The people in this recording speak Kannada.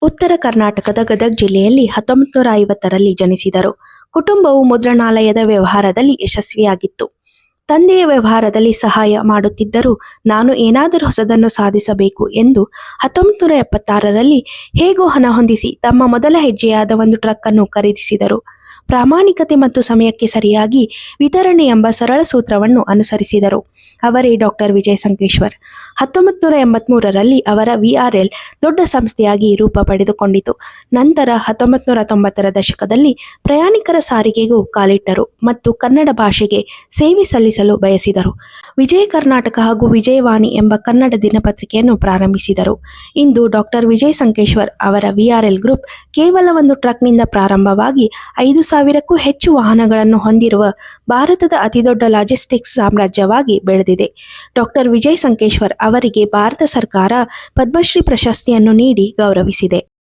ಉತ್ತರ ಕರ್ನಾಟಕದ ಗದಗ ಜಿಲ್ಲೆಯಲ್ಲಿ 1950ರಲ್ಲಿ ಜನಿಸಿದರು. ಕುಟುಂಬವು ಮುದ್ರಣಾಲಯದ ವ್ಯವಹಾರದಲ್ಲಿ ಯಶಸ್ವಿಯಾಗಿತ್ತು. ತಂದೆಯ ವ್ಯವಹಾರದಲ್ಲಿ ಸಹಾಯ ಮಾಡುತ್ತಿದ್ದರೂ ನಾನು ಏನಾದರೂ ಹೊಸದನ್ನು ಸಾಧಿಸಬೇಕು ಎಂದು 1976ರಲ್ಲಿ ಹೇಗೋ ಹಣ ಹೊಂದಿಸಿ ತಮ್ಮ ಮೊದಲ ಹೆಜ್ಜೆಯಾದ ಒಂದು ಟ್ರಕ್ ಅನ್ನು ಖರೀದಿಸಿದರು. ಪ್ರಾಮಾಣಿಕತೆ ಮತ್ತು ಸಮಯಕ್ಕೆ ಸರಿಯಾಗಿ ವಿತರಣೆ ಎಂಬ ಸರಳ ಸೂತ್ರವನ್ನು ಅನುಸರಿಸಿದರು. ಅವರೇ ಡಾಕ್ಟರ್ ವಿಜಯ ಸಂಕೇಶ್ವರ್. 1983ರಲ್ಲಿ ಅವರ VRL ದೊಡ್ಡ ಸಂಸ್ಥೆಯಾಗಿ ರೂಪ ಪಡೆದುಕೊಂಡಿತು. ನಂತರ 1990ರ ದಶಕದಲ್ಲಿ ಪ್ರಯಾಣಿಕರ ಸಾರಿಗೆಗೂ ಕಾಲಿಟ್ಟರು ಮತ್ತು ಕನ್ನಡ ಭಾಷೆಗೆ ಸೇವೆ ಸಲ್ಲಿಸಲು ಬಯಸಿದರು. ವಿಜಯ ಕರ್ನಾಟಕ ಹಾಗೂ ವಿಜಯವಾಣಿ ಎಂಬ ಕನ್ನಡ ದಿನಪತ್ರಿಕೆಯನ್ನು ಪ್ರಾರಂಭಿಸಿದರು. ಇಂದು ಡಾಕ್ಟರ್ ವಿಜಯ ಸಂಕೇಶ್ವರ್ ಅವರ VRL ಗ್ರೂಪ್ ಕೇವಲ ಒಂದು ಟ್ರಕ್ನಿಂದ ಪ್ರಾರಂಭವಾಗಿ 5,000ಕ್ಕೂ ಹೆಚ್ಚು ವಾಹನಗಳನ್ನು ಹೊಂದಿರುವ ಭಾರತದ ಅತಿದೊಡ್ಡ ಲಾಜಿಸ್ಟಿಕ್ಸ್ ಸಾಮ್ರಾಜ್ಯವಾಗಿ ಬೆಳೆದಿದೆ. ಡಾಕ್ಟರ್ ವಿಜಯ ಸಂಕೇಶ್ವರ್ ಅವರಿಗೆ ಭಾರತ ಸರ್ಕಾರ ಪದ್ಮಶ್ರೀ ಪ್ರಶಸ್ತಿಯನ್ನು ನೀಡಿ ಗೌರವಿಸಿದೆ.